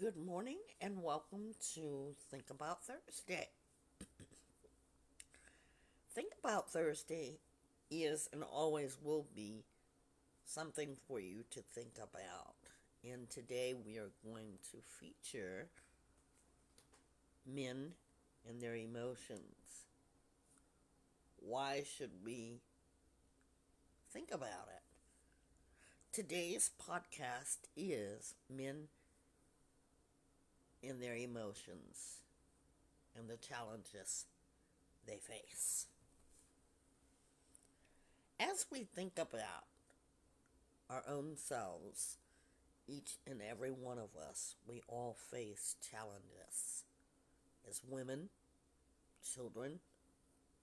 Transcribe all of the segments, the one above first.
Good morning and welcome to Think About Thursday. Think About Thursday is and always will be something for you to think about. And today we are going to feature men and their emotions. Why should we think about it? Today's podcast is men and their emotions and the challenges they face. As we think about our own selves, each and every one of us, we all face challenges as women, children,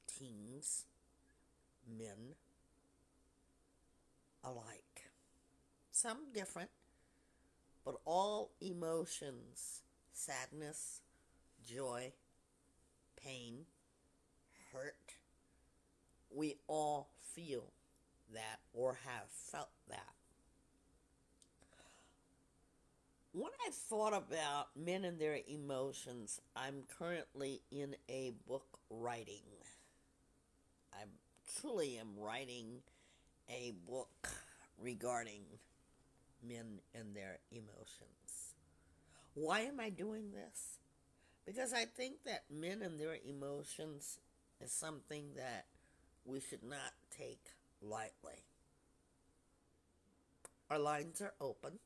teens, men alike. Some different, but all emotions, sadness, joy, pain, hurt, we all feel that or have felt that. When I thought about men and their emotions, I'm currently in a book writing. I truly am writing a book regarding men and their emotions. Why am I doing this? Because I think that men and their emotions is something that we should not take lightly. Our lines are open.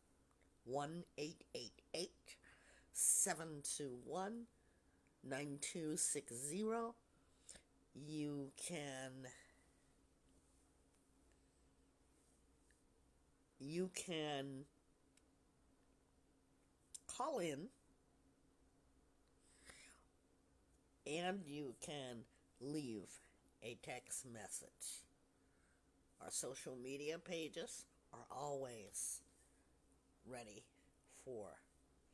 1-888-721-9260. You can call in and you can leave a text message. Our social media pages are always ready for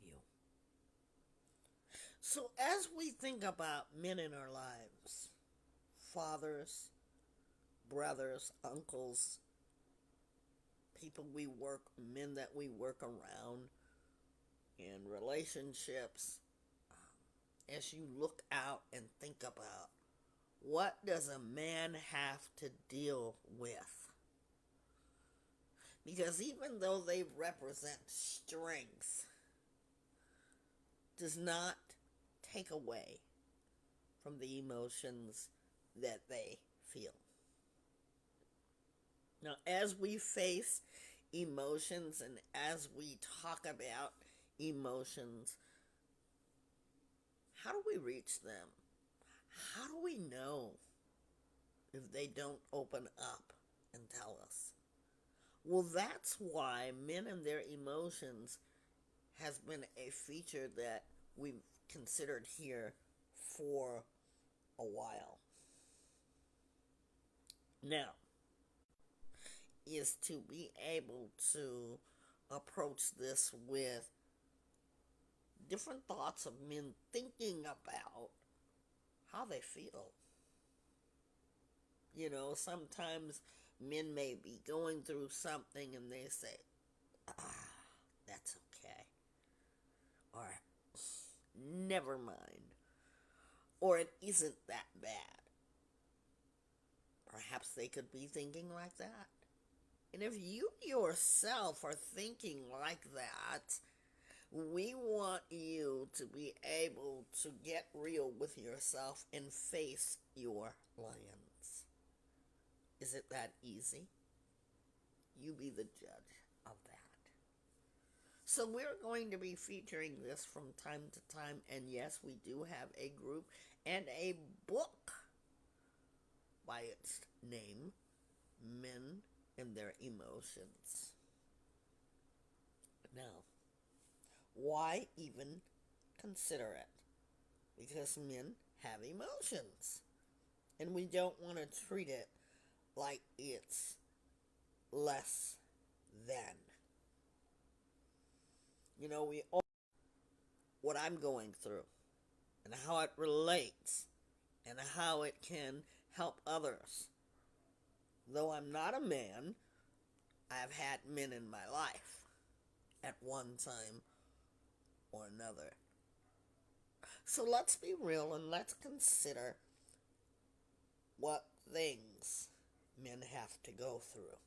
you. So as we think about men in our lives, fathers, brothers, uncles, people we work, men that we work around, in relationships, as you look out and think about, what does a man have to deal with? Because even though they represent strength, does not take away from the emotions that they feel. Now, as we face emotions and as we talk about emotions, how do we reach them? How do we know if they don't open up and tell us? Well, that's why men and their emotions has been a feature that we've considered here for a while. Now, is to be able to approach this with different thoughts of men thinking about how they feel. You know, sometimes men may be going through something and they say, that's okay. Or, never mind. Or, it isn't that bad. Perhaps they could be thinking like that. And if you yourself are thinking like that, we want you to be able to get real with yourself and face your lions. Is it that easy? You be the judge of that. So we're going to be featuring this from time to time, and yes, we do have a group and a book by its name, Men and Their Emotions. Now, why even consider it? Because men have emotions, and we don't want to treat it like it's less than. You know, we all what I'm going through and how it relates and how it can help others. Though I'm not a man, I've had men in my life at one time or another. So let's be real and let's consider what things men have to go through.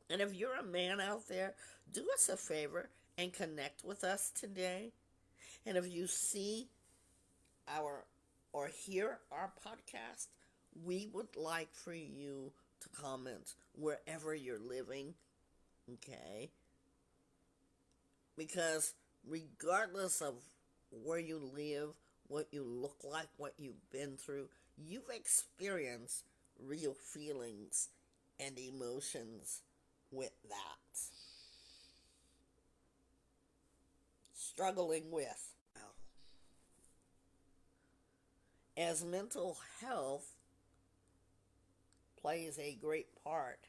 And if you're a man out there, do us a favor and connect with us today. And if you see our or hear our podcast, we would like for you to comment wherever you're living, okay? Because regardless of where you live, what you look like, what you've been through, you've experienced real feelings and emotions with that. Struggling with. As mental health plays a great part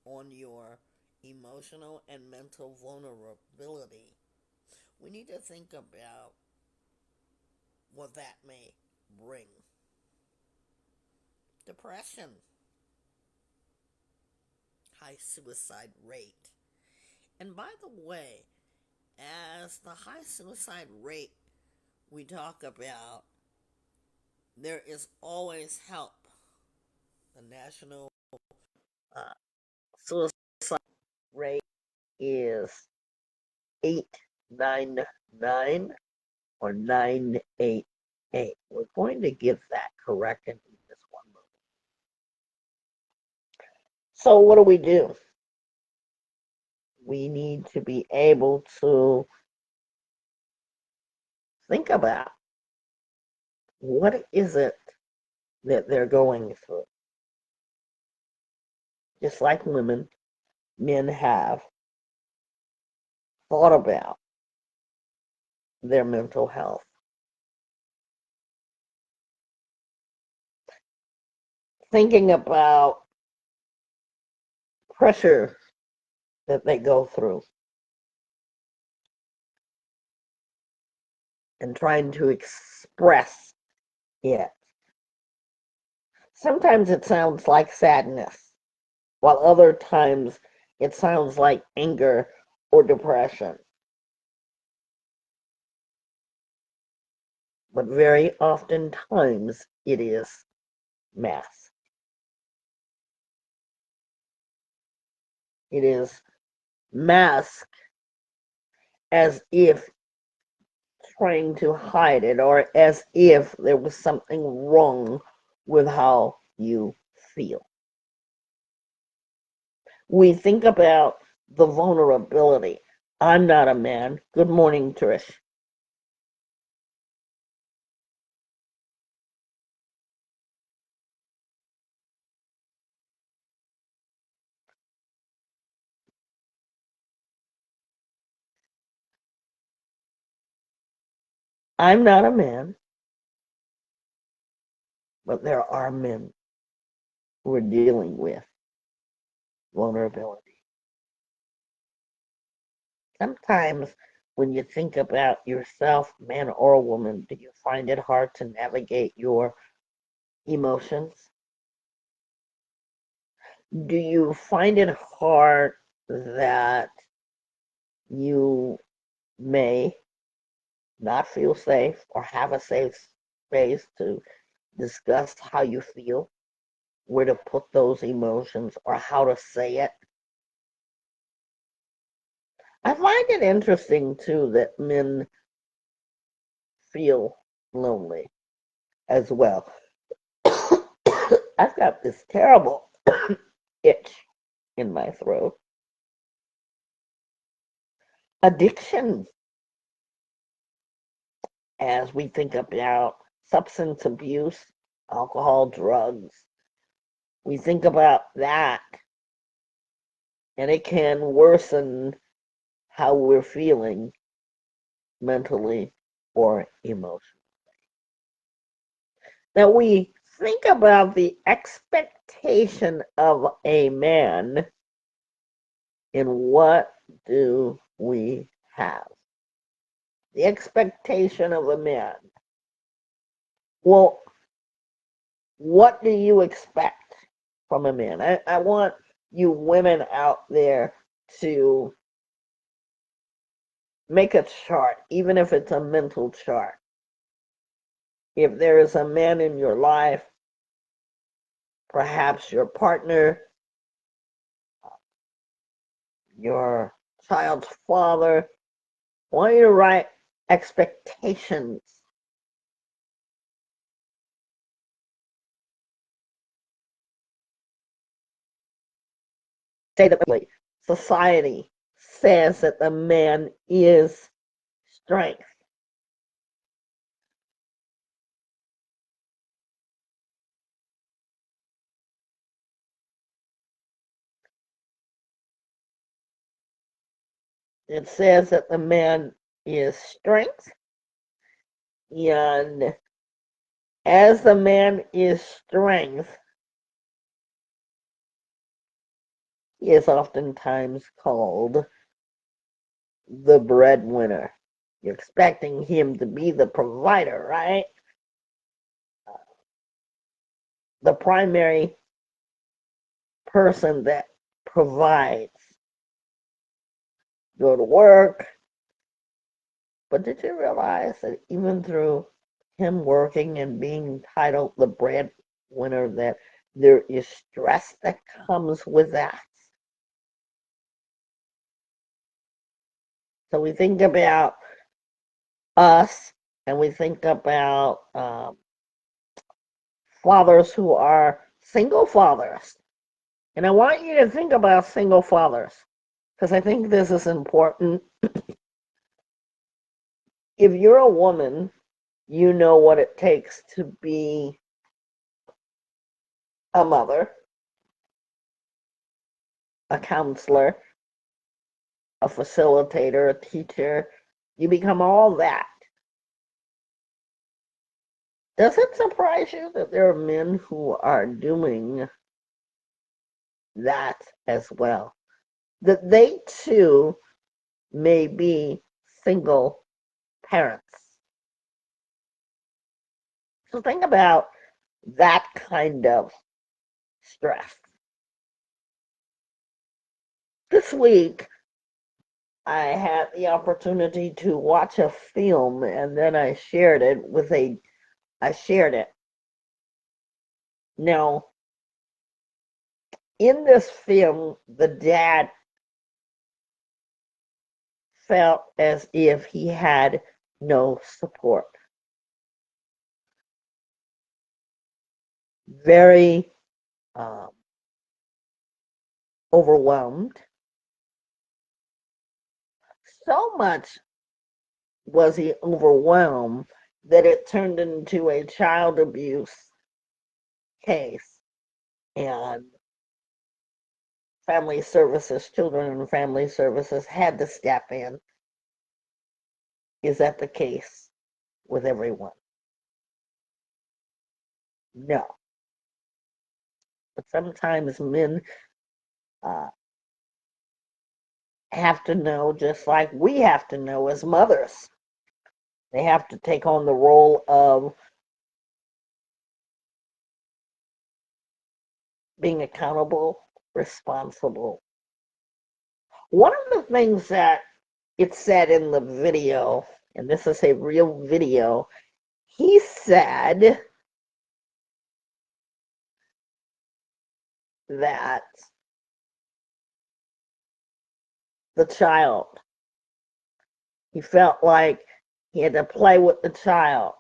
on your emotional and mental vulnerability, we need to think about what that may bring. Depression, high suicide rate. And by the way, as the high suicide rate we talk about, there is always help. The national uh, suicide rate is 899 or 988. We're going to get that corrected in this one moment. So what do? We need to be able to think about what is it that they're going through. Just like women, men have thought about their mental health. Thinking about pressure that they go through and trying to express it. Sometimes it sounds like sadness, while other times it sounds like anger or depression. But very oftentimes it is masked. It is masked as if trying to hide it or as if there was something wrong with how you feel. We think about the vulnerability. I'm not a man. Good morning, Trish. I'm not a man, but there are men who are dealing with vulnerability. Sometimes when you think about yourself, man or woman, do you find it hard to navigate your emotions? Do you find it hard that you may not feel safe or have a safe space to discuss how you feel, where to put those emotions, or how to say it? I find it interesting too that men feel lonely as well. I've got this terrible itch in my throat. Addiction, as we think about substance abuse, alcohol, drugs, we think about that, and it can worsen how we're feeling mentally or emotionally. Now we think about the expectation of a man, and what do we have? The expectation of a man. Well, what do you expect from a man? I want you women out there to make a chart, even if it's a mental chart. If there is a man in your life, perhaps your partner, your child's father, I want you to write expectations. Say that society says that the man is strength. It says that the man is strength, and as the man is strength, he is oftentimes called the breadwinner. You're expecting him to be the provider, right? The primary person that provides. Go to work. But did you realize that even through him working and being titled the breadwinner, that there is stress that comes with that? So we think about us, and we think about fathers who are single fathers. And I want you to think about single fathers, because I think this is important. If you're a woman, you know what it takes to be a mother, a counselor, a facilitator, a teacher. You become all that. Does it surprise you that there are men who are doing that as well? That they too may be single parents. So think about that kind of stress. This week, I had the opportunity to watch a film, and then I shared it. Now, in this film, the dad felt as if he had no support. Very overwhelmed. So much was he overwhelmed that it turned into a child abuse case. And family services, children and family services had to step in. Is that the case with everyone? No. But sometimes men uh, have to know, just like we have to know as mothers. They have to take on the role of being accountable, responsible. One of the things that it said in the video, and this is a real video, he said that the child, he felt like he had to play with the child.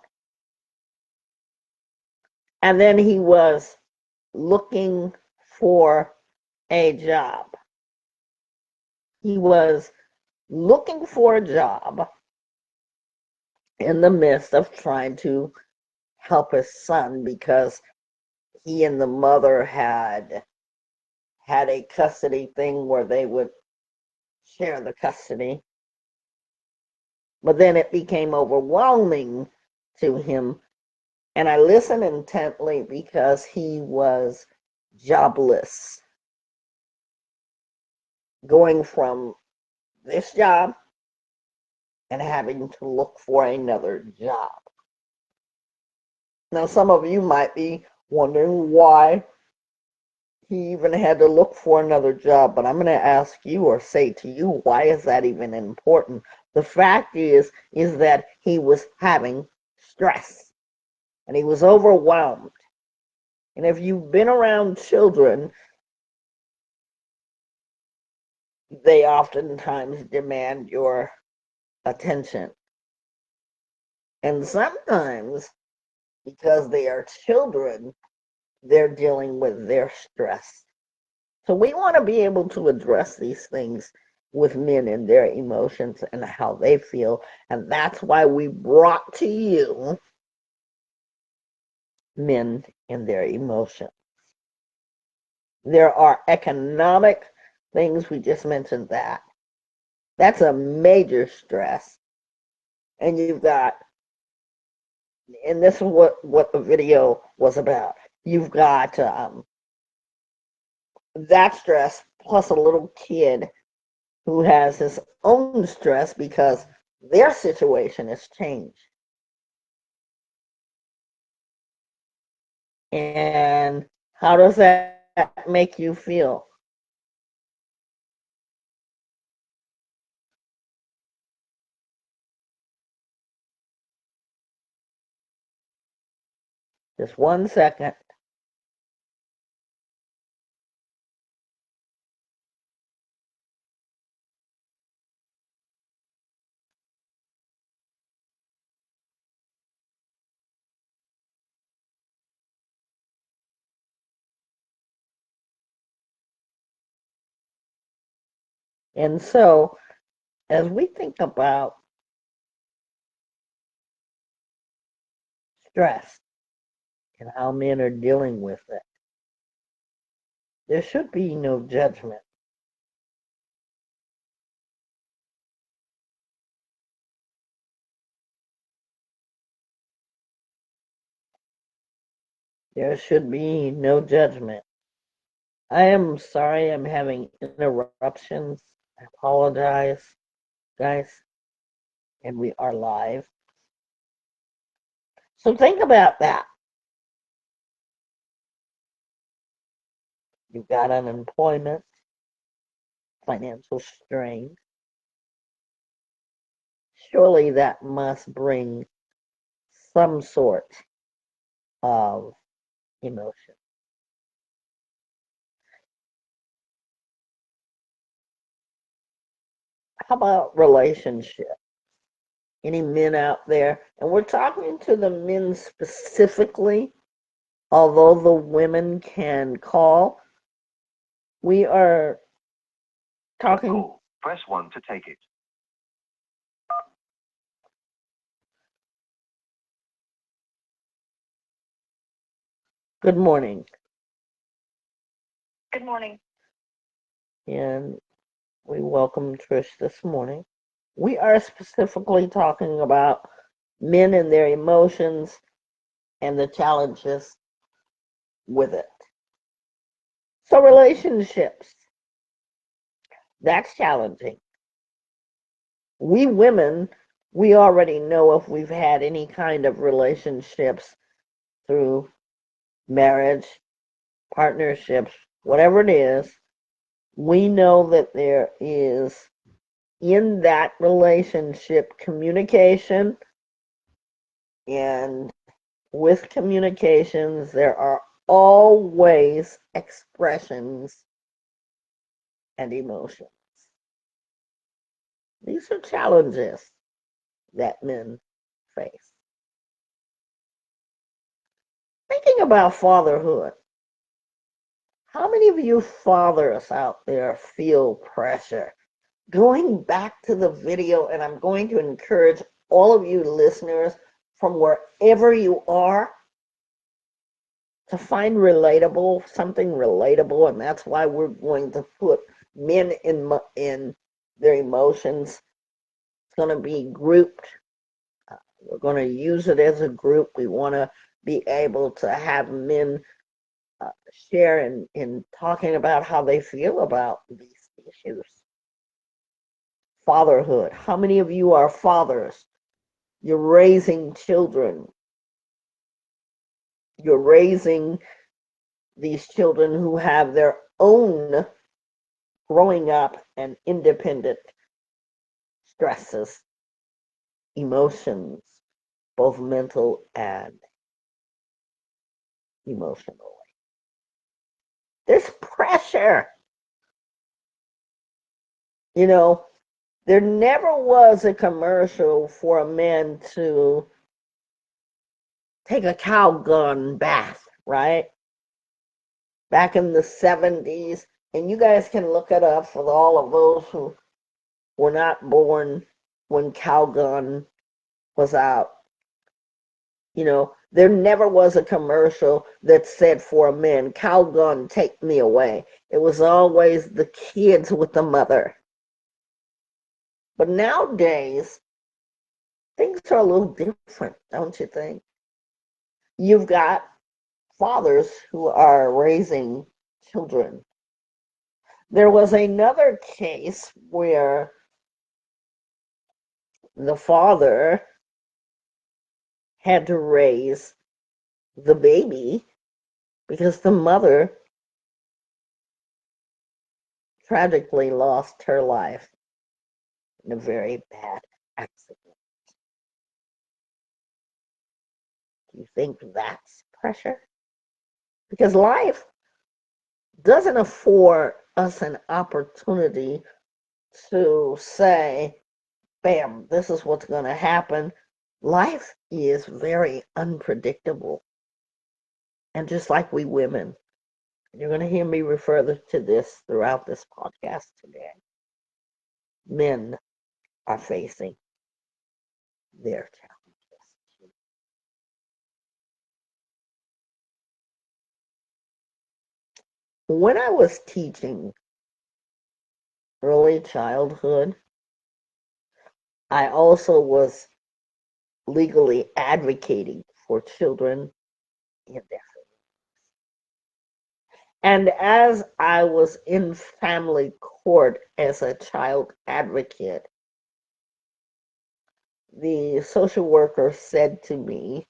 And then he was looking for a job. He was looking for a job in the midst of trying to help his son, because he and the mother had a custody thing where they would share the custody. But then it became overwhelming to him. And I listened intently because he was jobless, going from this job and having to look for another job. Now, some of you might be wondering why he even had to look for another job, but I'm going to ask you, or say to you, why is that even important? The fact is that he was having stress and he was overwhelmed. And if you've been around children, they oftentimes demand your attention. And sometimes, because they are children, they're dealing with their stress. So we want to be able to address these things with men and their emotions and how they feel. And that's why we brought to you men and their emotions. There are economic things, we just mentioned that. That's a major stress. And you've got, and this is what the video was about. You've got that stress plus a little kid who has his own stress because their situation has changed. And how does that make you feel? Just 1 second. And so, as we think about stress and how men are dealing with it, there should be no judgment. There should be no judgment. I am sorry I'm having interruptions. I apologize, guys. And we are live. So think about that. You've got unemployment, financial strain. Surely that must bring some sort of emotion. How about relationship? Any men out there? And we're talking to the men specifically, although the women can call. We are talking. Press 1 to take it. Good morning. Good morning. And we welcome Trish this morning. We are specifically talking about men and their emotions and the challenges with it. So, relationships, that's challenging. We women, we already know if we've had any kind of relationships through marriage, partnerships, whatever it is, we know that there is in that relationship communication, and with communications, there are always expressions and emotions. These are challenges that men face. Thinking about fatherhood, how many of you fathers out there feel pressure? Going back to the video, and I'm going to encourage all of you listeners from wherever you are to find something relatable, and that's why we're going to put men in their emotions. It's going to be grouped. We're going to use it as a group. We want to be able to have men share in talking about how they feel about these issues. Fatherhood. How many of you are fathers? You're raising children. You're raising these children who have their own growing up and independent stresses emotions, both mental and emotional. There's pressure. You know, there never was a commercial for a man to take a cow gun bath, right? Back in the 70s. And you guys can look it up for all of those who were not born when cow gun was out. You know, there never was a commercial that said for a man, cow gun, take me away. It was always the kids with the mother. But nowadays, things are a little different, don't you think? You've got fathers who are raising children. There was another case where the father had to raise the baby because the mother tragically lost her life in a very bad accident. Do you think that's pressure? Because life doesn't afford us an opportunity to say, bam, this is what's going to happen. Life is very unpredictable. And just like we women, you're going to hear me refer to this throughout this podcast today. Men are facing their challenges. When I was teaching early childhood, I also was legally advocating for children in their And as I was in family court as a child advocate, the social worker said to me,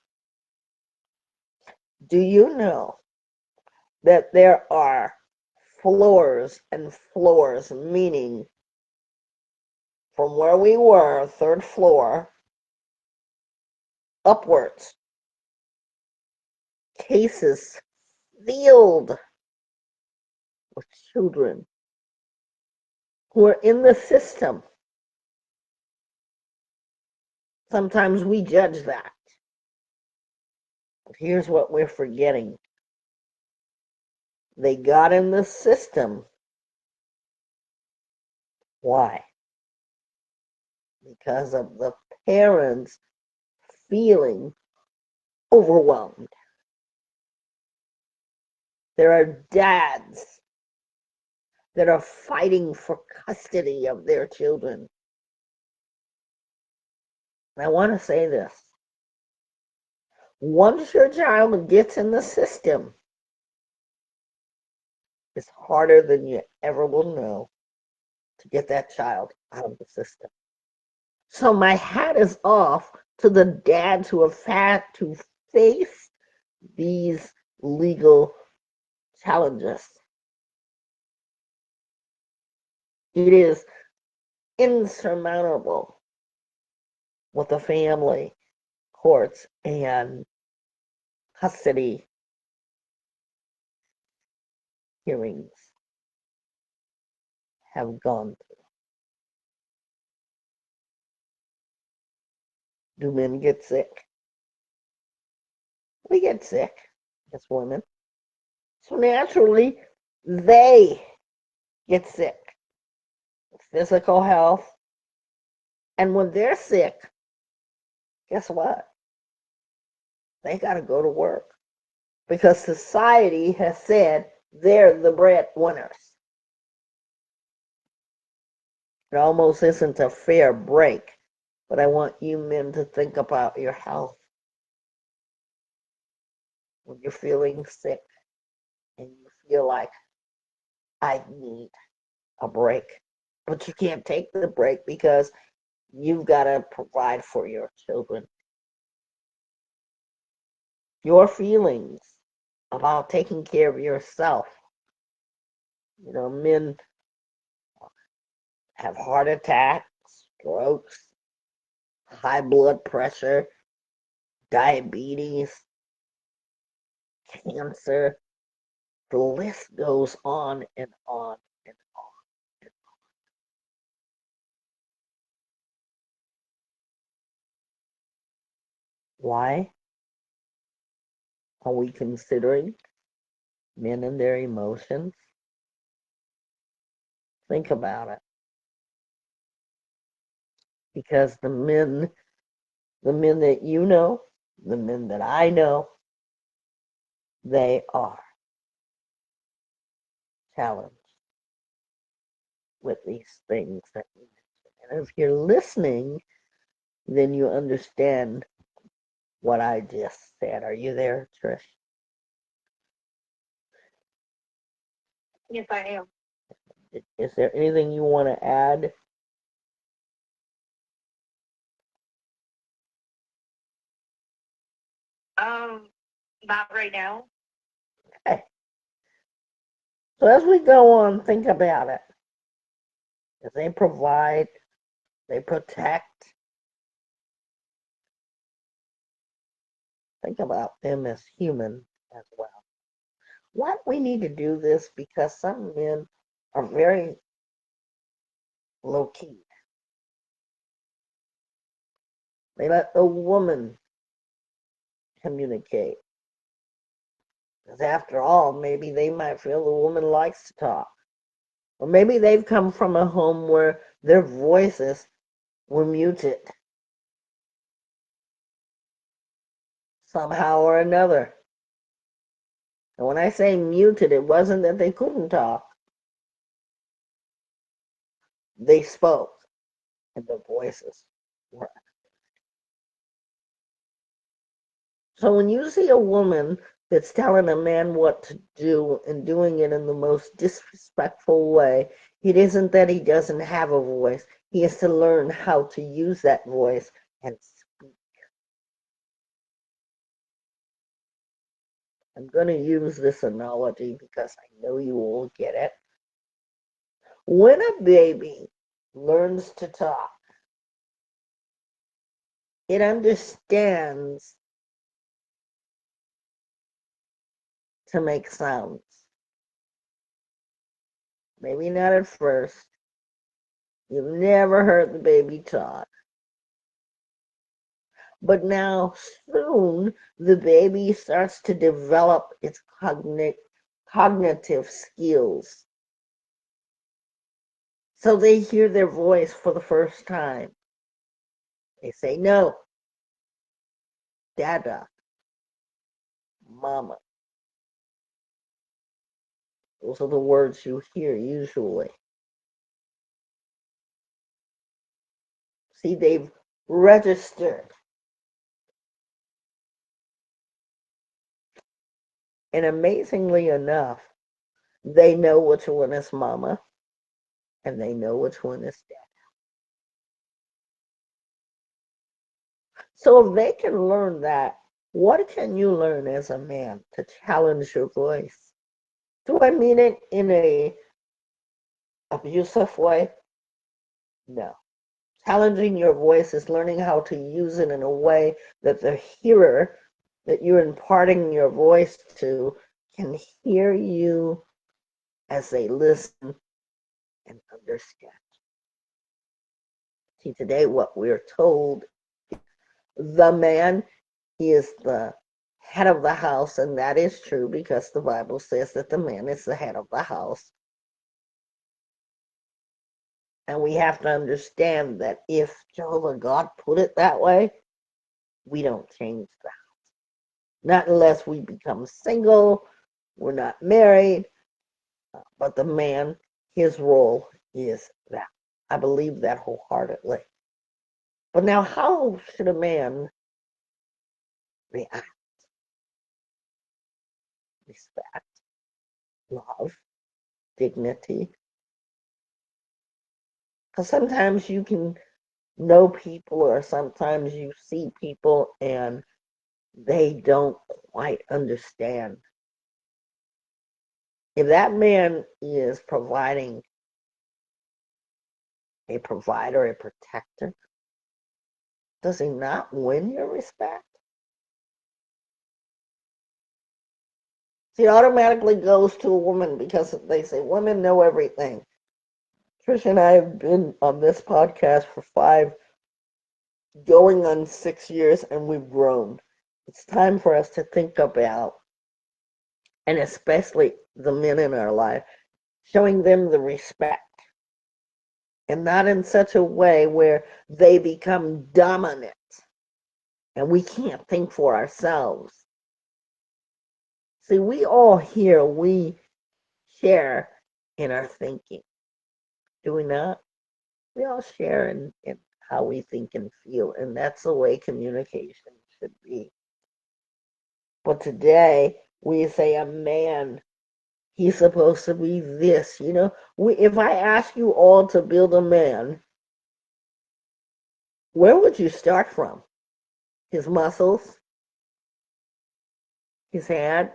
do you know that there are floors and floors, meaning from where we were, third floor, upwards, cases filled with children who are in the system. Sometimes we judge that. But here's what we're forgetting. They got in the system. Why? Because of the parents feeling overwhelmed. There are dads that are fighting for custody of their children. And I want to say this. Once your child gets in the system, it's harder than you ever will know to get that child out of the system. So my hat is off to the dads who have had to face these legal challenges. It is insurmountable with the family courts and custody hearings have gone through. Do men get sick? We get sick as women. So naturally, they get sick. Physical health. And when they're sick, guess what? They got to go to work because society has said they're the breadwinners. It almost isn't a fair break, but I want you men to think about your health. When you're feeling sick and you feel like, I need a break, but you can't take the break because you've got to provide for your children. Your feelings about taking care of yourself. You know, men have heart attacks, strokes, high blood pressure, diabetes, cancer. The list goes on and on and on. Why are we considering men and their emotions? Think about it. Because the men that you know, the men that I know, they are challenged with these things that we mentioned. And if you're listening, then you understand what I just said. Are you there, Trish? Yes, I am. Is there anything you want to add? Not right now. Okay. So as we go on, think about it. As they provide, they protect. Think about them as human as well. Why do we need to do this? Because some men are very low key. They let the woman communicate. Because after all, maybe they might feel the woman likes to talk. Or maybe they've come from a home where their voices were muted somehow or another. And when I say muted, it wasn't that they couldn't talk. They spoke, and their voices were. So when you see a woman that's telling a man what to do and doing it in the most disrespectful way, it isn't that he doesn't have a voice. He has to learn how to use that voice and speak. I'm going to use this analogy because I know you will get it. When a baby learns to talk, it understands to make sounds. Maybe not at first. You've never heard the baby talk. But now soon the baby starts to develop its cognitive skills. So they hear their voice for the first time. They say no, dada, mama. Those are the words you hear usually. See, they've registered. And amazingly enough, they know which one is mama and they know which one is dad. So if they can learn that, what can you learn as a man to challenge your voice? Do I mean it in a abusive way? No. Challenging your voice is learning how to use it in a way that the hearer that you're imparting your voice to can hear you as they listen and understand. See, today what we're told, the man is the head of the house, and that is true because the Bible says that the man is the head of the house. And we have to understand that if Jehovah God put it that way, we don't change that. Not unless we become single, we're not married, but the man, his role is that. I believe that wholeheartedly. But now, how should a man react? Respect, love, dignity. Because sometimes you can know people, or sometimes you see people and they don't quite understand. If that man is providing a provider, a protector, Does he not win your respect? See, it automatically goes to a woman because they say women know everything. Trish and I have been on this podcast for going on 6 years, and we've grown. It's time for us to think about, and especially the men in our life, showing them the respect, and not in such a way where they become dominant and we can't think for ourselves. See, we all here, we share in our thinking, do we not? We all share in how we think and feel, and that's the way communication should be. But today, we say a man, he's supposed to be this, if I ask you all to build a man, where would you start from? His muscles, his hand,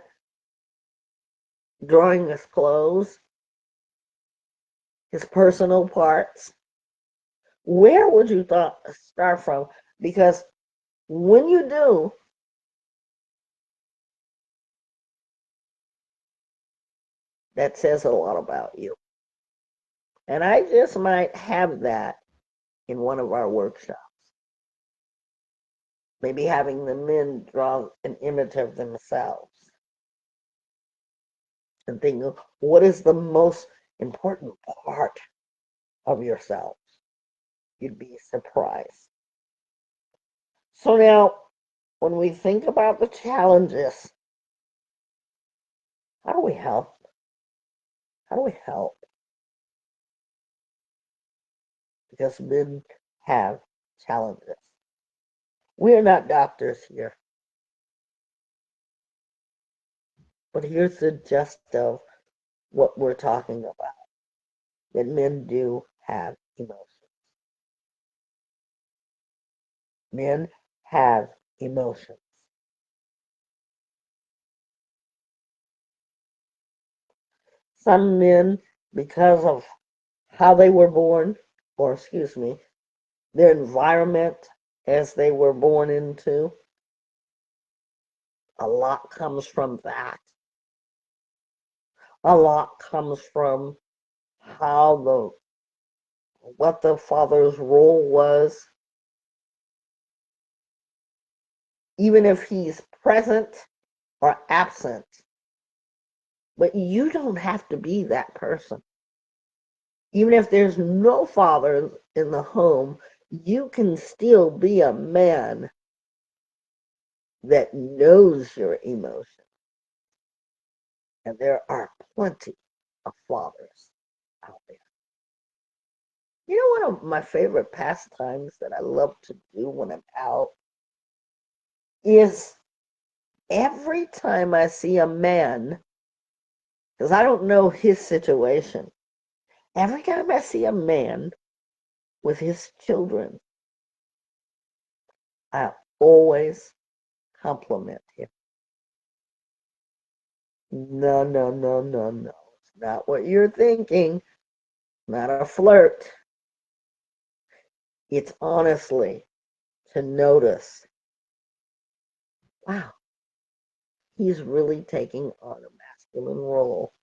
drawing his clothes, his personal parts. Where would you start from? Because when you do, that says a lot about you. And I just might have that in one of our workshops. Maybe having the men draw an image of themselves and think, what is the most important part of yourself? You'd be surprised. So now, when we think about the challenges, how do we help? How do we help? Because men have challenges. We're not doctors here. But here's the gist of what we're talking about. That men do have emotions. Men have emotions. Some men, because of how they were born, or excuse me, their environment as they were born into, a lot comes from that. A lot comes from what the father's role was. Even if he's present or absent, but you don't have to be that person. Even if there's no father in the home, you can still be a man that knows your emotions. And there are plenty of fathers out there. One of my favorite pastimes that I love to do when I'm out is every time I see a man, because I don't know his situation, every time I see a man with his children, I always compliment him. No, no, no, no, no. It's not what you're thinking. Not a flirt. It's honestly to notice, wow, he's really taking on a masculine role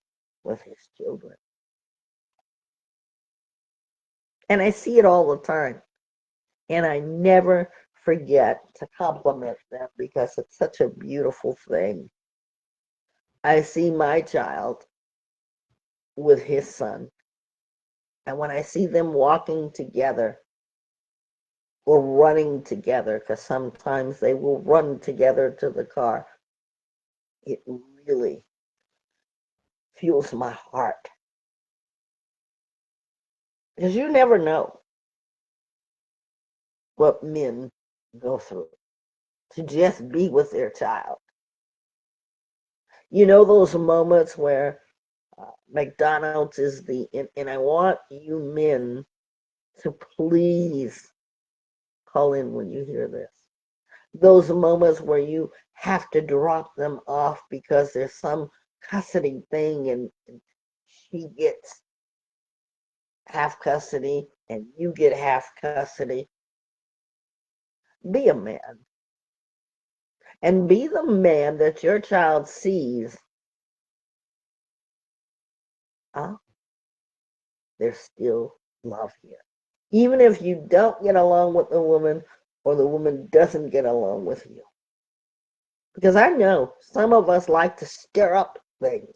with his children. And I see it all the time. And I never forget to compliment them because it's such a beautiful thing. I see my child with his son. And when I see them walking together or running together, because sometimes they will run together to the car, it really fuels my heart. Because you never know what men go through to just be with their child. Those moments where McDonald's is and I want you men to please call in when you hear this. Those moments where you have to drop them off because there's some custody thing and she gets half custody and you get half custody. Be a man. And be the man that your child sees. Ah, there's still love here. Even if you don't get along with the woman or the woman doesn't get along with you. Because I know some of us like to stir up things.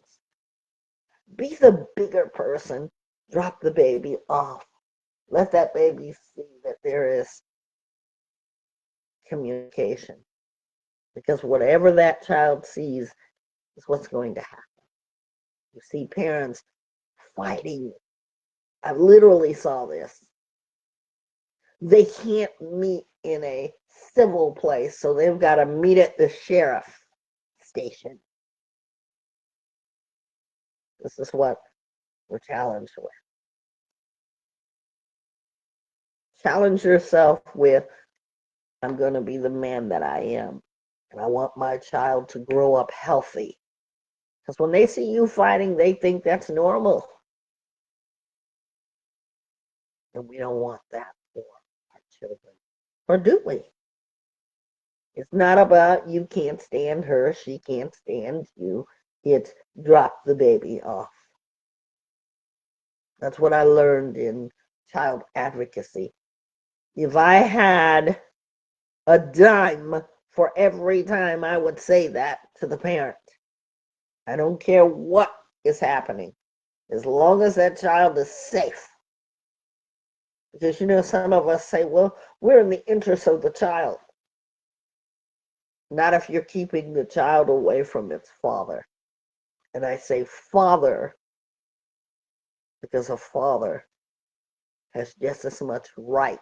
Be the bigger person. Drop the baby off. Let that baby see that there is communication. Because whatever that child sees is what's going to happen. You see parents fighting. I literally saw this. They can't meet in a civil place, so they've got to meet at the sheriff station. This is what we're challenged with. Challenge yourself with, I'm going to be the man that I am. And I want my child to grow up healthy. Because when they see you fighting, they think that's normal. And we don't want that for our children. Or do we? It's not about you can't stand her, she can't stand you. It's drop the baby off. That's what I learned in child advocacy. If I had a dime for every time I would say that to the parent, I don't care what is happening, as long as that child is safe. Because, some of us say, well, we're in the interest of the child. Not if you're keeping the child away from its father. And I say father because a father has just as much right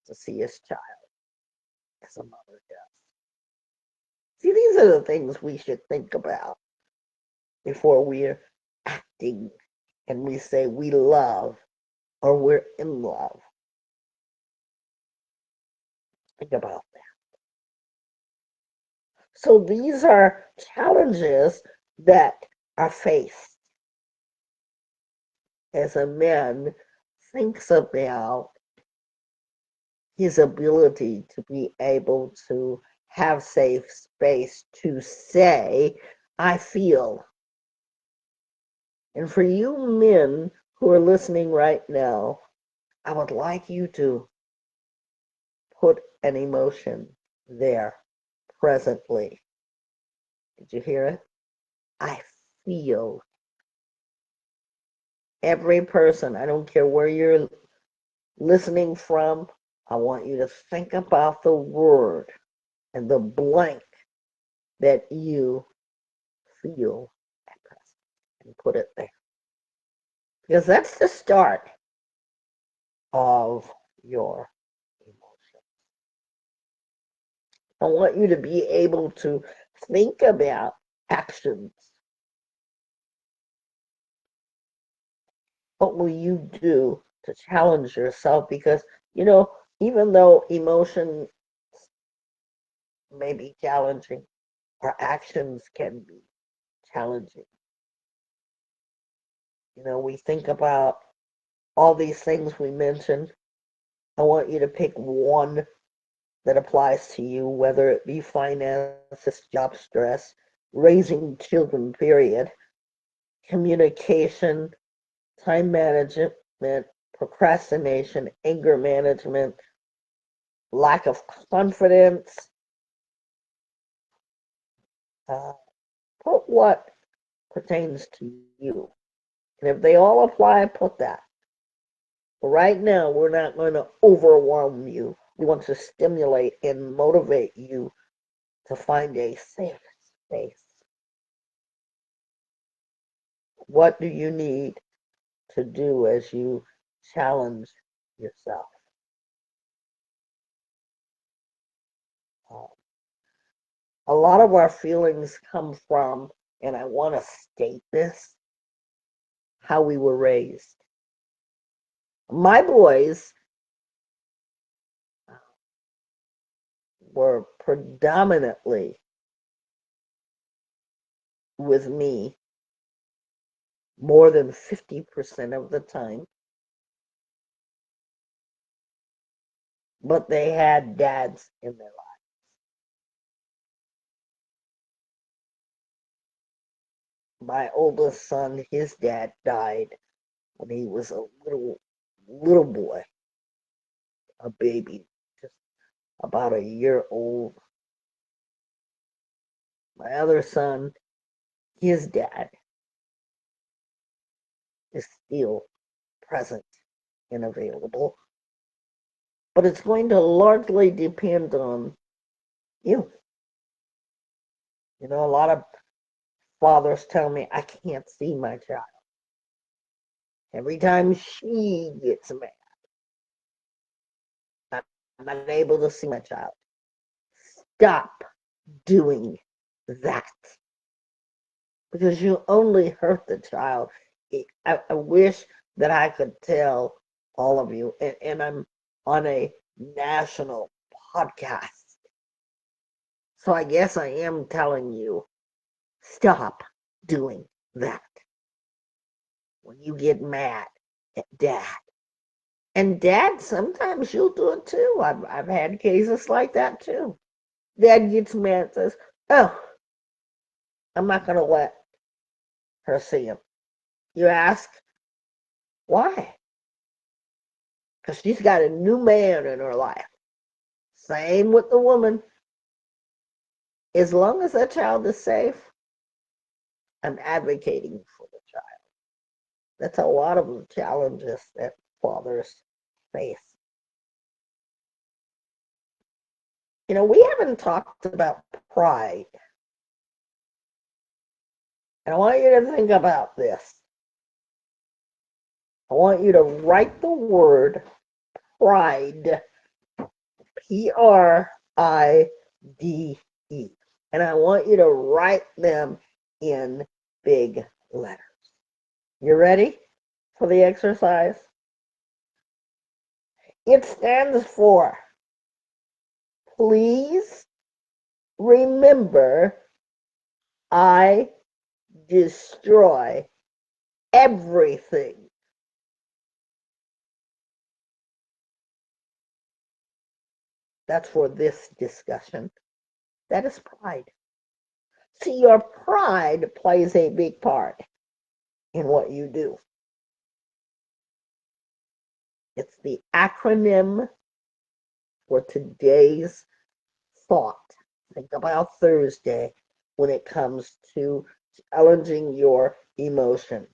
to see his child as a mother does. See, these are the things we should think about before we're acting and we say we love or we're in love. Think about that. So these are challenges that are faced as a man thinks about his ability to be able to have safe space to say, I feel. And for you men who are listening right now, I would like you to put an emotion there presently. Did you hear it? I feel. Every person, I don't care where you're listening from, I want you to think about the word and the blank that you feel at present and put it there. Because that's the start of your emotion. I want you to be able to think about actions. What will you do to challenge yourself? Because, even though emotion may be challenging, our actions can be challenging. We think about all these things we mentioned. I want you to pick one that applies to you, whether it be finances, job stress, raising children, period, communication, time management, procrastination, anger management, lack of confidence. Put what pertains to you. And if they all apply, put that. But right now, we're not going to overwhelm you. We want to stimulate and motivate you to find a safe space. What do you need to do as you challenge yourself? A lot of our feelings come from, and I want to state this, how we were raised. My boys were predominantly with me more than 50% of the time. but they had dads in their lives. My oldest son, his dad died when he was a little boy, a baby, just about a year old. My other son, his dad is still present and available, but it's going to largely depend on you. You know, a lot of fathers tell me I can't see my child. Every time she gets mad, I'm not able to see my child. Stop doing that because you only hurt the child. I wish that I could tell all of you, and I'm on a national podcast. So I guess I am telling you, stop doing that when you get mad at dad. And dad, sometimes you'll do it too. I've had cases like that too. Dad gets mad and says, oh, I'm not going to let her see him. You ask, why? Because she's got a new man in her life. Same with the woman. As long as that child is safe, I'm advocating for the child. That's a lot of the challenges that fathers face. You know, we haven't talked about pride. And I want you to think about this. I want you to write the word pride, Pride. And I want you to write them in big letters. You ready for the exercise? It stands for please remember I destroy everything. That's for this discussion. That is pride. See, your pride plays a big part in what you do. It's the acronym for today's thought. Think about Thursday when it comes to challenging your emotion.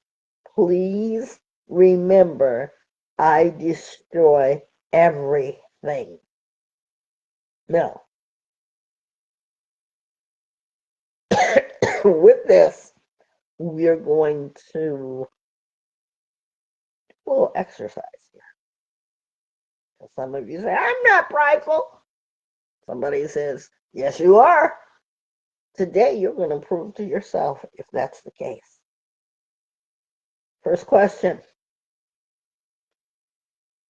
Please remember I destroy everything. Now, with this, we're going to do a little exercise here. Some of you say, I'm not prideful. Somebody says, yes, you are. Today, you're going to prove to yourself if that's the case. First question.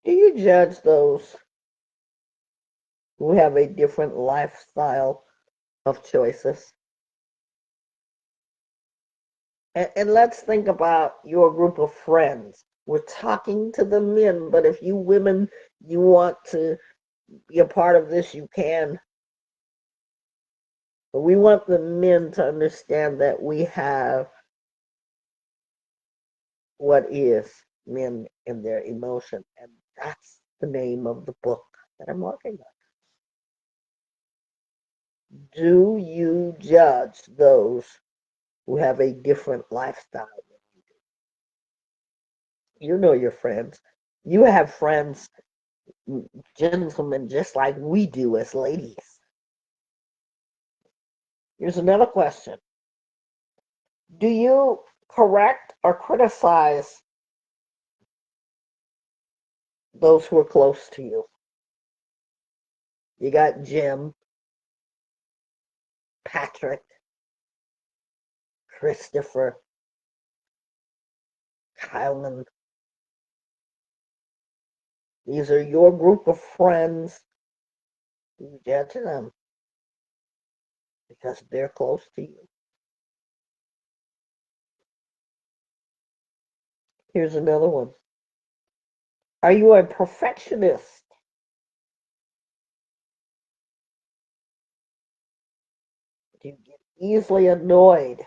Do you judge those who have a different lifestyle of choices? And let's think about your group of friends. We're talking to the men, but if you women, you want to be a part of this, you can. But we want the men to understand that we have what is men and their emotion. And that's the name of the book that I'm working on. Do you judge those who have a different lifestyle than you do? You know your friends. You have friends, gentlemen, just like we do as ladies. Here's another question. Do you correct or criticize those who are close to you? You got Jim, Patrick, Christopher, Kylan. These are your group of friends. You judge them because they're close to you. Here's another one. Are you a perfectionist easily annoyed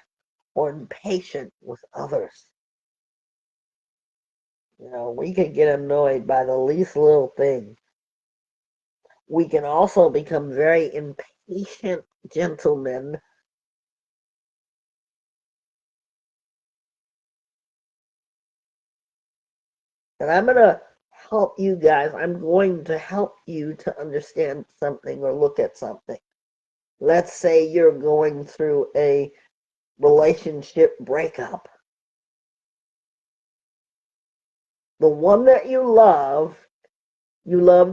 or impatient with others. We can get annoyed by the least little thing. We can also become very impatient gentlemen. And I'm going to help you guys. I'm going to help you to understand something or look at something. Let's say you're going through a relationship breakup. The one that you loved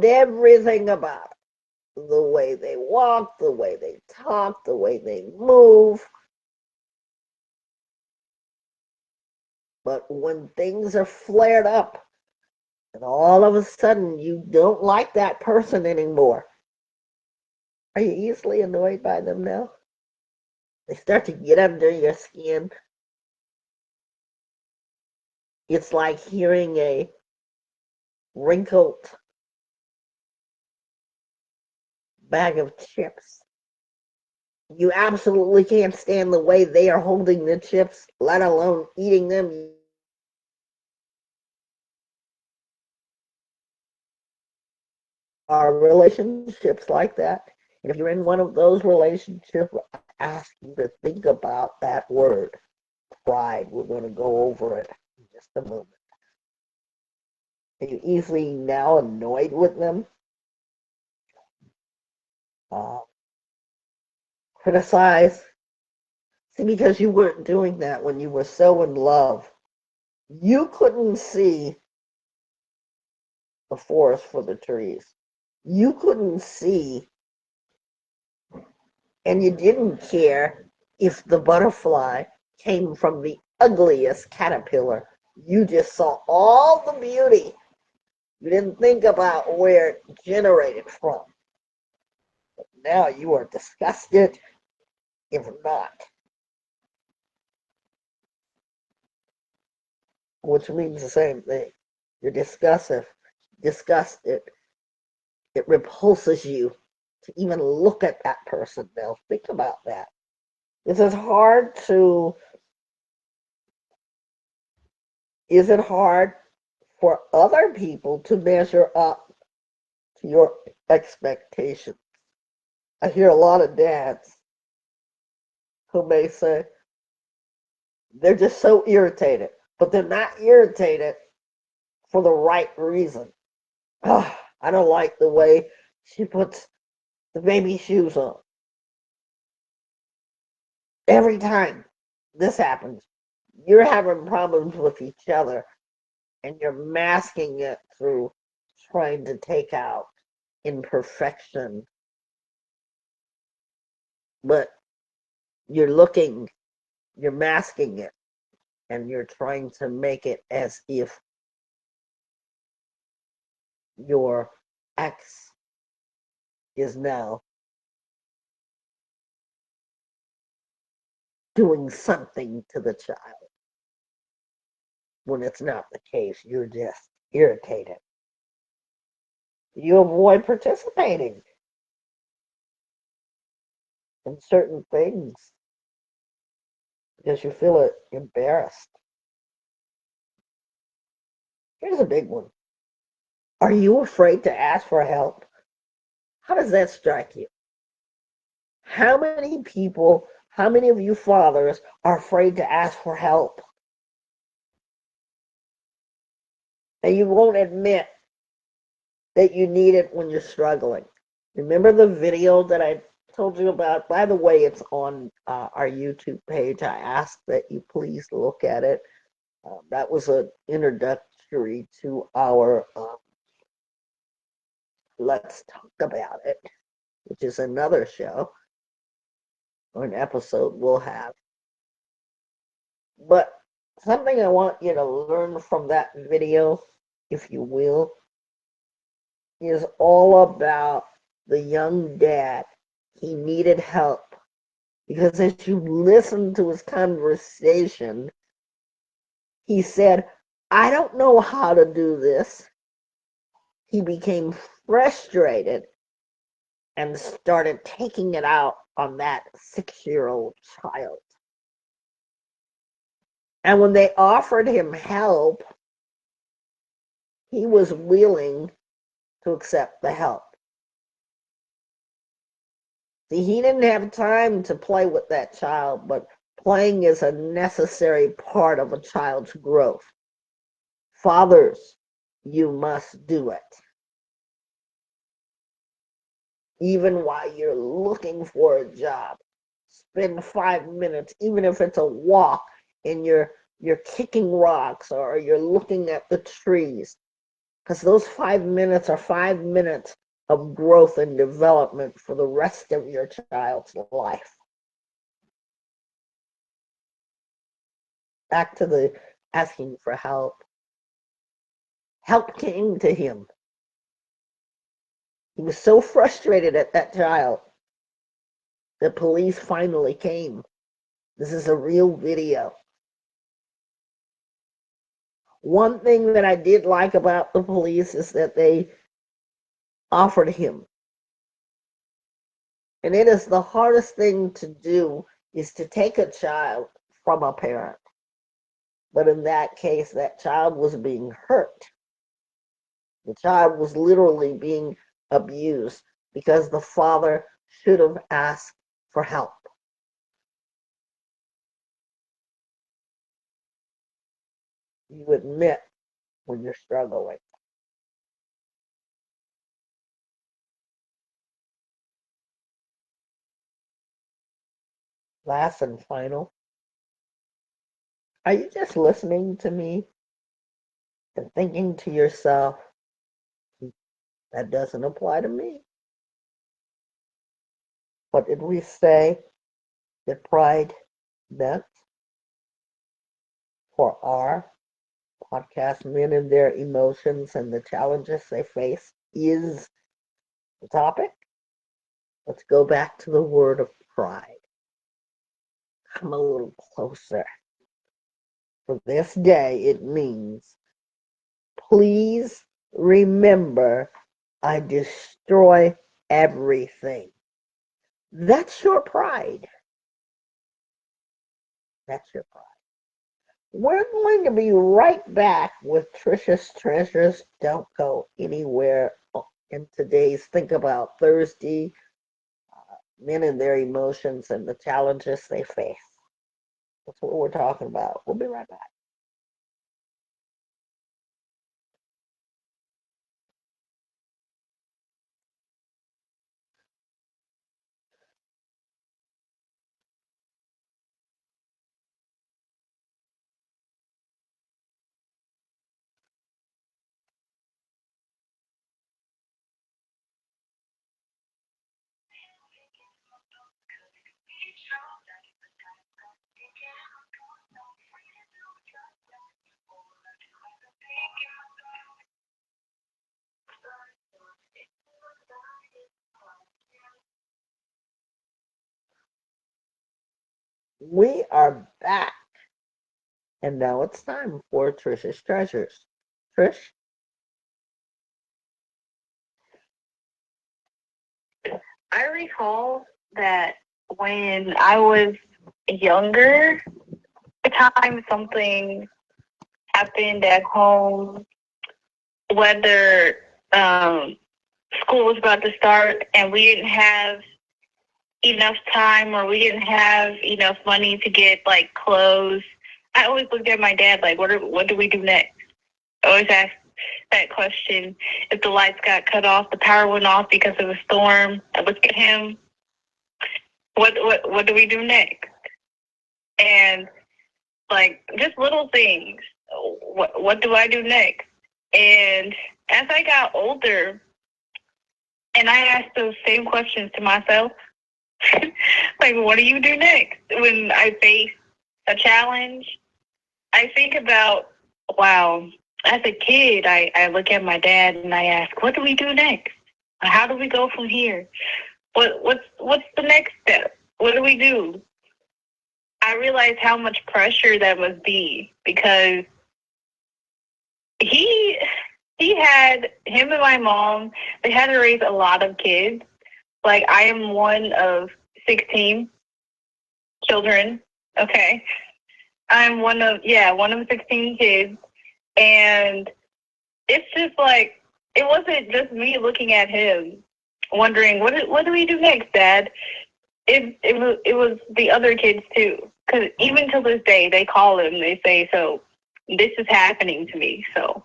everything about it. The way they walk, the way they talk, the way they move. But when things are flared up and all of a sudden you don't like that person anymore, are you easily annoyed by them now? They start to get under your skin. It's like hearing a wrinkled bag of chips. You absolutely can't stand the way they are holding the chips, let alone eating them. Are relationships like that? And if you're in one of those relationships, I ask you to think about that word, pride. We're going to go over it in just a moment. Are you easily now annoyed with them? Uh, Criticize? See, because you weren't doing that when you were so in love. You couldn't see the forest for the trees. You couldn't see, and you didn't care if the butterfly came from the ugliest caterpillar. You just saw all the beauty. You didn't think about where it generated from. But now you are disgusted, if not, which means the same thing. You're disgusted. It repulses you to even look at that person now. Think about that. Is it hard for other people to measure up to your expectations? I hear a lot of dads who may say they're just so irritated, but they're not irritated for the right reason. Oh, I don't like the way she puts the baby shoes on. Every time this happens, you're having problems with each other and you're masking it through trying to take out imperfection. But you're masking it, and you're trying to make it as if your ex is now doing something to the child when it's not the case. You're just irritated. You avoid participating in certain things because you feel embarrassed. Here's a big one. Are you afraid to ask for help? How does that strike you? How many of you fathers are afraid to ask for help? And you won't admit that you need it when you're struggling. Remember the video that I told you about? By the way, it's on our YouTube page. I ask that you please look at it. That was an introductory to our Let's Talk About It, which is another show or an episode we'll have. But something I want you to learn from that video, if you will, is all about the young dad. He needed help because as you listen to his conversation, he said, I don't know how to do this. He became frustrated and started taking it out on that 6-year-old child. And when they offered him help, he was willing to accept the help. See, he didn't have time to play with that child, but playing is a necessary part of a child's growth. Fathers, you must do it. Even while you're looking for a job, spend 5 minutes, even if it's a walk, and you're kicking rocks or you're looking at the trees, because those 5 minutes are 5 minutes of growth and development for the rest of your child's life. Back to the asking for help. Help came to him. He was so frustrated at that child. The police finally came. This is a real video. One thing that I did like about the police is that they offered him. And it is the hardest thing to do, is to take a child from a parent. But in that case, that child was being hurt. The child was literally being abused because the father should have asked for help. You admit when you're struggling. Last and final, are you just listening to me and thinking to yourself, that doesn't apply to me? What did we say that pride meant for our podcast? Men and their emotions and the challenges they face is the topic. Let's go back to the word of pride. Come a little closer. For this day, it means, please remember, I destroy everything. That's your pride. That's your pride. We're going to be right back with Trisha's Treasures. Don't go anywhere in today's Think About Thursday. Men and their emotions and the challenges they face. That's what we're talking about. We'll be right back. We are back. And now it's time for Trisha's Treasures. Trish? I recall that when I was younger, the time something happened at home, whether school was about to start and we didn't have enough time or we didn't have enough money to get like clothes. I always looked at my dad like, what do we do next? I always asked that question. If the lights got cut off, the power went off because of a storm, I looked at him. What do we do next? And like just little things. What do I do next? And as I got older, and I asked those same questions to myself, like, what do you do next? When I face a challenge, I think about, wow, as a kid, I look at my dad and I ask, what do we do next? How do we go from here? What's the next step? What do we do? I realized how much pressure that must be because him and my mom, they had to raise a lot of kids. Like, I am one of 16 children. Okay. I'm one of 16 kids. And it's just like, it wasn't just me looking at him wondering, what do we do next, Dad? It was the other kids too. Because even till this day, they call him, they say, so this is happening to me. So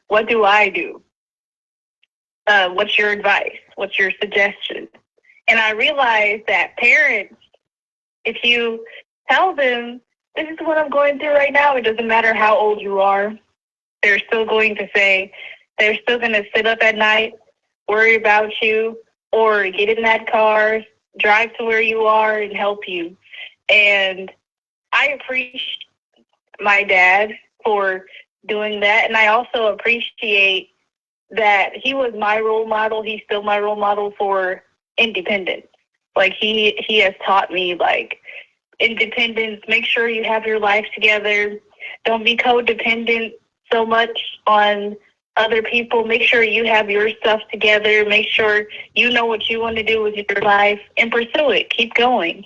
what do I do? What's your advice? What's your suggestion? And I realized that parents, if you tell them, this is what I'm going through right now, it doesn't matter how old you are, they're still going to say, they're still going to sit up at night, worry about you, or get in that car, drive to where you are and help you. And I appreciate my dad for doing that. And I also appreciate that he was my role model. He's still my role model for independence. Like he has taught me like independence. Make sure you have your life together. Don't be codependent so much on other people. Make sure you have your stuff together. Make sure you know what you want to do with your life and pursue it. Keep going.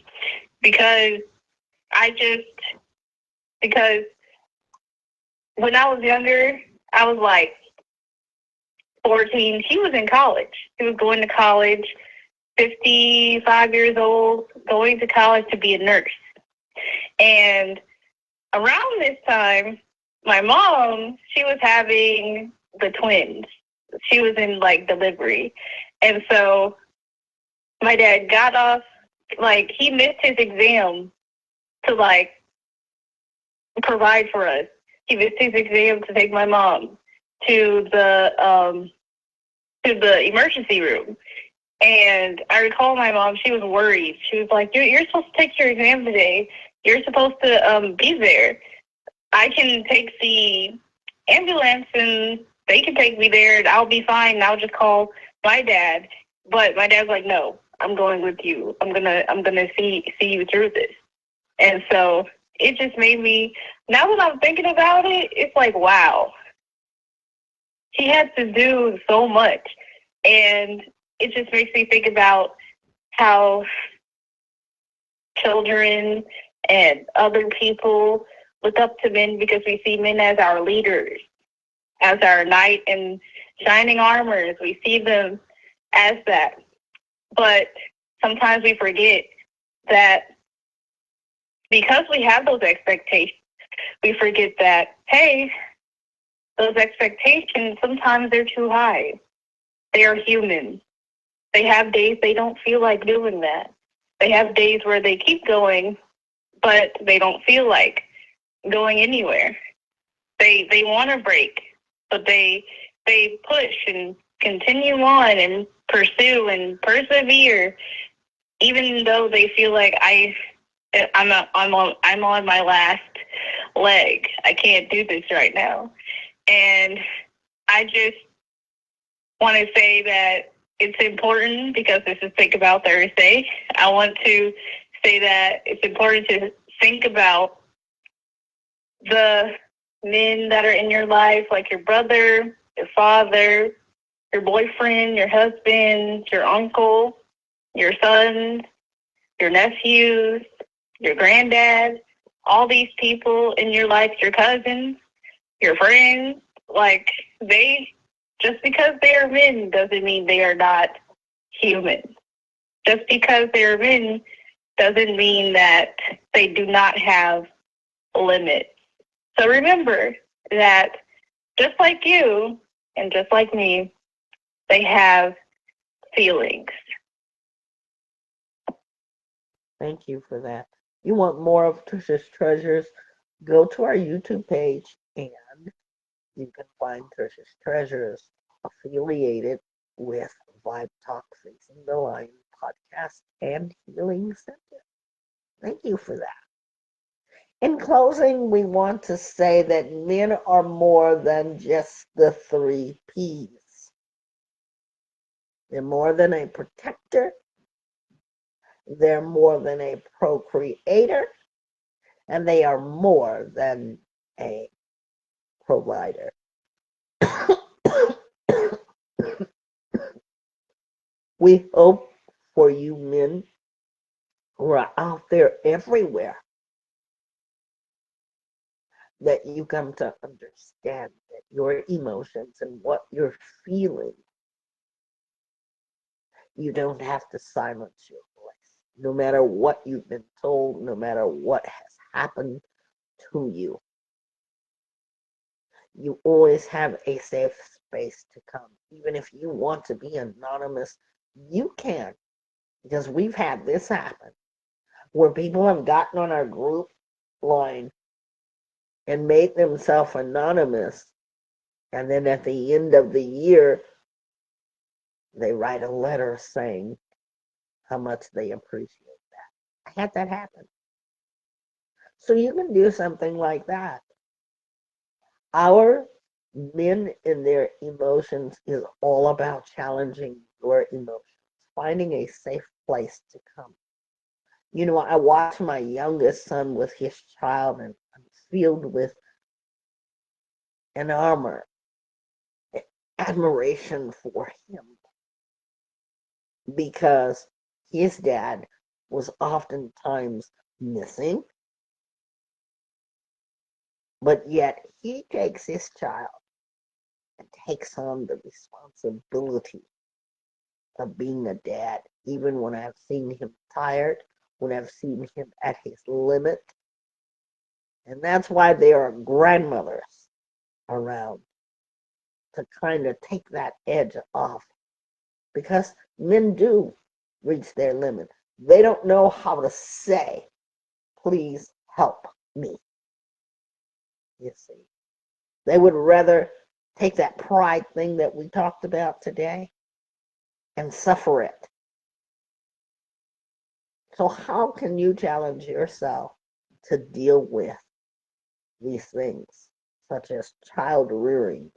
Because because when I was younger, I was like 14. He was in college. He was going to college, 55 years old, going to college to be a nurse. And around this time, my mom, she was having the twins. She was in like delivery. And so my dad got off, like he missed his exam to like provide for us. He missed his exam to take my mom to the emergency room. And I recall my mom, she was worried. She was like, you're supposed to take your exam today. You're supposed to be there. I can take the ambulance and they can take me there and I'll be fine. And I'll just call my dad. But my dad's like, no, I'm going with you. I'm gonna see you through this. And so it just made me, now that I'm thinking about it, it's like, wow, he had to do so much. And it just makes me think about how children and other people look up to men because we see men as our leaders, as our knight in shining armors. We see them as that. But sometimes we forget that because we have those expectations, we forget that, hey, those expectations, sometimes they're too high. They are human. They have days they don't feel like doing that. They have days where they keep going, but they don't feel like going anywhere. They want to break, but they push and continue on and pursue and persevere, even though they feel like I'm on my last leg. I can't do this right now. And I just want to say that it's important because this is Think About Thursday. I want to say that it's important to think about the men that are in your life, like your brother, your father, your boyfriend, your husband, your uncle, your sons, your nephews, your granddad, all these people in your life, your cousins, your friends, like just because they are men doesn't mean they are not human. Just because they're men doesn't mean that they do not have limits. So remember that just like you and just like me, they have feelings. Thank you for that. You want more of Trisha's Treasures? Go to our YouTube page and you can find Trisha's Treasures affiliated with Vibe Talk Facing the Lion podcast and Healing Center. Thank you for that. In closing, we want to say that men are more than just the 3 P's. They're more than a protector. They're more than a procreator. And they are more than a provider. We hope for you men who are out there everywhere that you come to understand that your emotions and what you're feeling, you don't have to silence your voice. No matter what you've been told, no matter what has happened to you, you always have a safe space to come. Even if you want to be anonymous, you can. Because we've had this happen where people have gotten on our group line and made themselves anonymous. And then at the end of the year, they write a letter saying how much they appreciate that. I had that happen. So you can do something like that. Our men and their emotions is all about challenging your emotions, finding a safe place to come. You know, I watch my youngest son with his child, and I'm filled with an armor, admiration for him, because his dad was oftentimes missing, but yet he takes his child and takes on the responsibility of being a dad, even when I've seen him tired, when I've seen him at his limit. And that's why there are grandmothers around to kind of take that edge off, because men do reach their limit. They don't know how to say, please help me. You see, they would rather take that pride thing that we talked about today and suffer it. So, how can you challenge yourself to deal with these things, such as child rearing,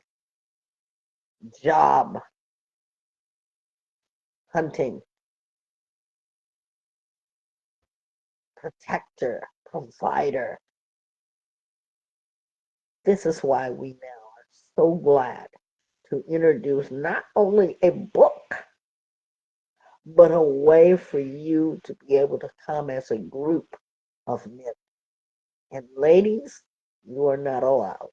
job, hunting, protector, provider? This is why we now are so glad to introduce not only a book, but a way for you to be able to come as a group of men. And ladies, you are not allowed.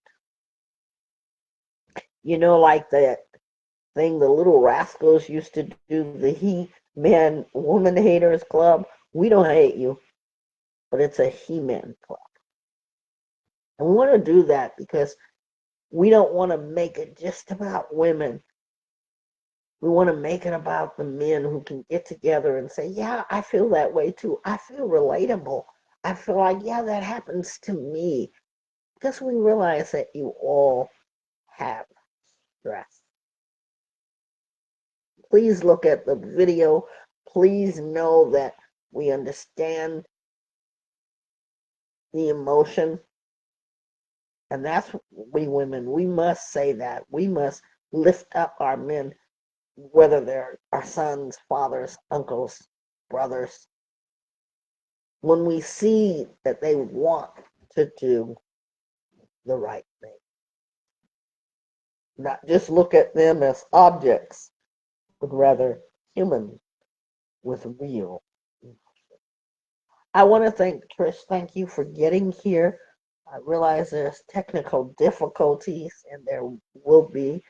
You know, like that thing the little rascals used to do, the He Man Woman Haters Club. We don't hate you, but it's a He Man club. And we want to do that because we don't want to make it just about women. We want to make it about the men who can get together and say, yeah, I feel that way too. I feel relatable. I feel like, yeah, that happens to me. Because we realize that you all have stress. Please look at the video. Please know that we understand the emotion. And that's we women. We must say that. We must lift up our men, whether they're our sons, fathers, uncles, brothers. When we see that they want to do the right thing, not just look at them as objects, but rather human with real. I want to thank Trish. Thank you for getting here. I realize there's technical difficulties, and there will be,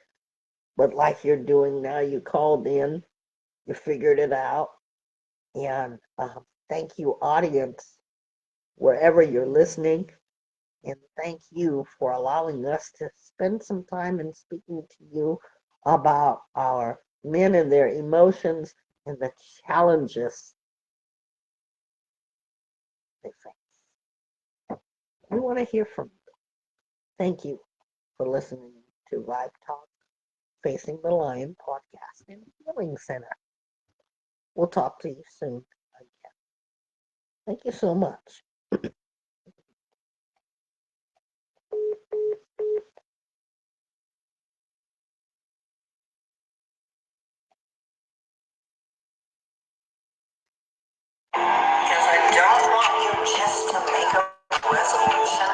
but like you're doing now, you called in, you figured it out, and thank you, audience, wherever you're listening, and thank you for allowing us to spend some time in speaking to you about our men and their emotions and the challenges they face. We want to hear from you. Thank you for listening to Vibe Talk Facing the Lion podcast and Healing Center. We'll talk to you soon again. Thank you so much. Because I don't want you just to make a resolution.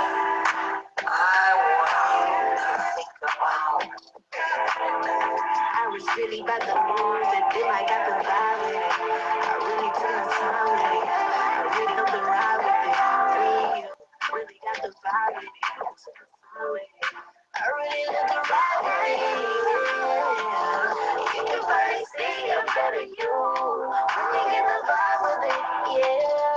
I want you to think about. I was really about the mood, but then I got the vibe with it. I really took my time with it. I really live the right way. Yeah. You can finally see a better you. When you get the vibe of it, yeah.